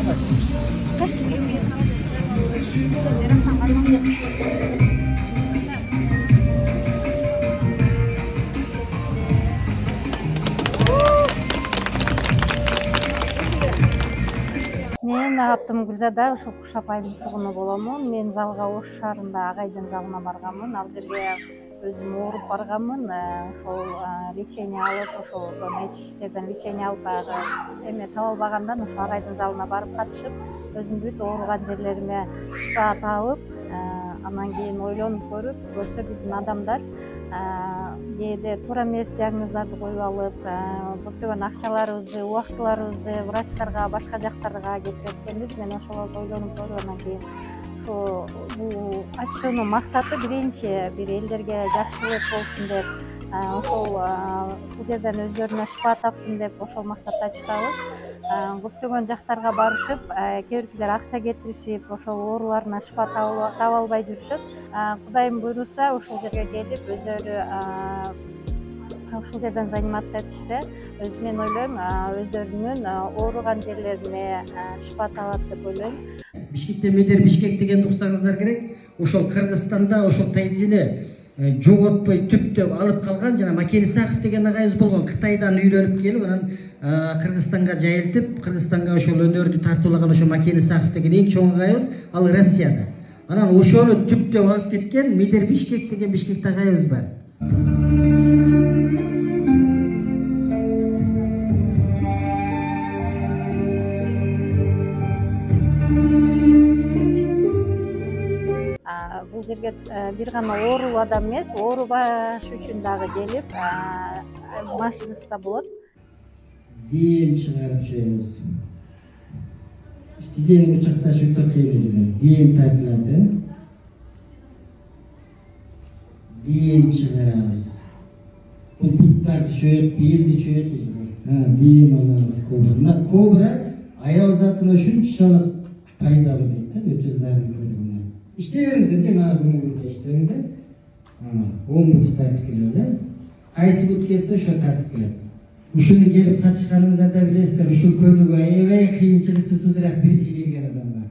Мен атым Гүлзада, ушул Куршап айылдын тургуну боломун. Мен залга Ош шаарында агайдын залына барганмын. Ал жерге өзүм ооруп барганмын. Ошол лечение алып, ошол эч жерден лечение алып, эме таба албагандан ошо агайдын залына барып катышып, өзүм бүт ооруган жерлериме шифа табып, анан кийин ойлонуп көрсө биздин адамдар кээде туура эмес диагноздарды коюп алып, көптөгөн акчаларыбызды, убактыларыбызды врачтарга, башка жактарга кетирет экенбиз. Мен ошолорду ойлонуп көрүп, анан кийин ошо бул ачуунун максаты биринчи бир элдерге жакшылык болсун деп, ушул жерден өздөрүнө шифа тапсын деп ошол максатта ачтабыз. Көптөгөн жактарга барышып, кээ биркилер акча кетиришип, ошол ооруларына шифа таба албай жүрүшөт. Кудайым буйруса, ушул жерге келип, өздөрү ушул жерден заниматься этишсе, мен ойлойм, өздөрүнүн ооруган жерлерине шифа табат деп ойлойм. Бишкекте Медер Бишкек дегенди уксаңыздар керек. Ошол Кыргызстанда ошол тайзини жоготпой түптөп алып калган жана Макен Исаков деген агайыбыз болгон. Кытайдан үйрөнүп келип, анан Кыргызстанга жайылтып, Кыргызстанга ошол өнөрдү тартуулаган ошо Макен Исаков деген эң чоң агайыбыз, ал Россияда. Анан ошону түптөп алып кеткен Медер Бишкек деген Бишкекте агайыбыз бар. Бул жерге бир гана оорулуу адам эмес, оорубаш үчүн дагы келип, машинасы болот. Дем чыгарып жүрөбүз. Тизени бычакташып токойбуз. Дем тартылат. Дем чыгарабыз. Бул буттарды чөйөт, белди чөйөт дейсиздер. Дем алабыз кобра. Кобра аял затына ушунчалык пайдалуу дейт, өтө зарыл. İşte cana bunu işlerinde. 10 but tartip geliyor. Kaysi but gelse şu tartip geliyor. Uşunu gelip kaçışkanınızda da bilesizler. Uşu köylüğü eve kıyınçılık tutudurak birinci gelgen adamlar.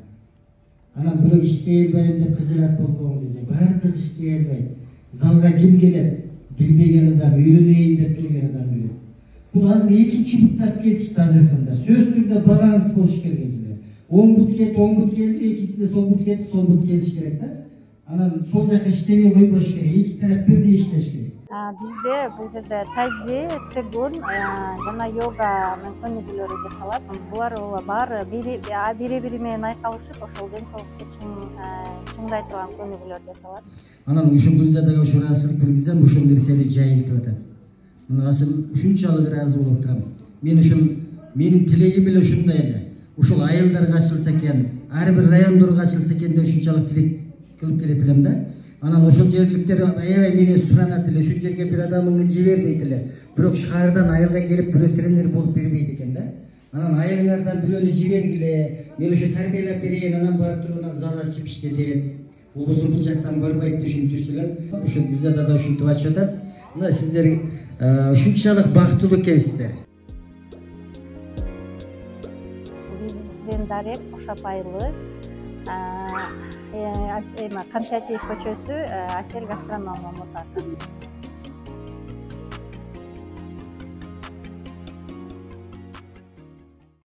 Anam bunu işleyelmeyin de kızılat bolduğunu diyecek. Bardık işleyelmeyin. Zalga kim gelir? Bilmegen adam, öğreneyim de bilgen adam bilir. Bu hazır ikinci butlar geçişti hazırkında. Söz türde balans boluş gelgeciler. 10 but geldi, ikisi de sol but geldi, sol but geliş gerek de. Anam sol jaka işlemeye koyboş gerek, iki taraf birde işleş gerek. Bizde бул жерде тайцзи, цигун жана йоганын өнүгүүлөрү жасалат. Булар баары бири-бири менен айкалышып, ошол ден соолукту чыңдай турган өнүгүүлөр жасалат. Анан ушул Гүлзадага ошо ыраазычылык билгизем, ушул нерсени жайылтып атат. Мына Асыл ушунчалык ыраазы болуп турам. Менин тилегим эле ушундай эле. Ушул айылдарга ачылса экен, ар бир райондорго ачылса экен деп ушунчалык тилек кылып келет элем да. Анан ошол жерликтер аябай менен суранат эле, ушул жерге бир адамыңды жибер дейт эле. Бирок шаардан айылга келип бирөө тренер болуп бербейт экен да. Анан айылыңардан бирөөнү жибергиле, мен ошо тарбиялап берейин, анан барып туруп анан зал ачып иштетет. Болбосо бул жактан барбайт деп ушинтип жүрчүлөр. Ошо Гүлзада да ушинтип ачып атат. Мына сиздер ушунчалык бактылуу экенсиздер. Биздин дарек Куршап айылы, Камчатиев көчөсү, Асель гастроном ортакы.